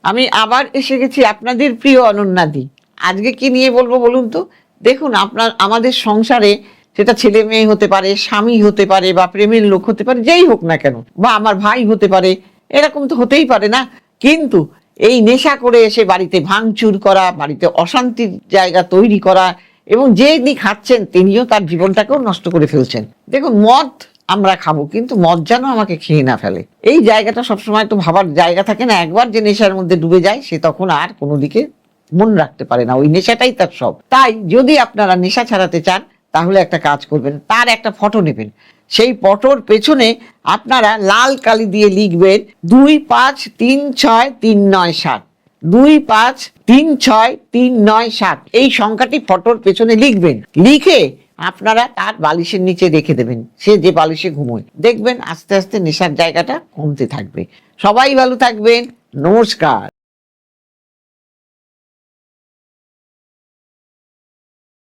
আমি আবার এসে গেছি আপনাদের প্রিয় অনন্যাদি। আজকে কি নিয়ে বলবো বলুন তো? দেখুন, আমাদের সংসারে সেটা ছেলে মেয়ে হতে পারে, স্বামী হতে পারে, বা প্রেমের লোক হতে পারে, যেই হোক না কেন, বা আমার ভাই হতে পারে, এরকম তো হতেই পারে না? কিন্তু এই নেশা করে এসে বাড়িতে ভাঙচুর করা, বাড়িতে অশান্তির জায়গা তৈরি করা, এবং যিনি খাচ্ছেন তিনিও তার জীবনটাকেও নষ্ট করে ফেলছেন। দেখুন, মদ আমরা খাবো, কিন্তু মদ যেন আমাকে খেয়ে না ফেলে, এই জায়গাটা সবসময় তো ভাবার জায়গা থাকে না। একবার যে নেশার মধ্যে ডুবে যায়, সে তখন আর কোনো দিকে মন রাখতে পারে না, ওই নেশাটাই তার সব। তাই যদি আপনারা নেশা ছাড়াতে চান, তাহলে একটা কাজ করবেন, তার একটা ফটো নেবেন। সেই ফটোর পেছনে আপনারা লাল কালি দিয়ে লিখবেন 253639 7। 253639 7 এই সংখ্যাটি ফটোর পেছনে লিখবেন। লিখে আপনারা তার বালিশের নিচে রেখে দেবেন, সে যে বালিশে ঘুমোয়। দেখবেন আস্তে আস্তে নেশার জায়গাটা কমতে থাকবে। সবাই ভালো থাকবেন। নমস্কার।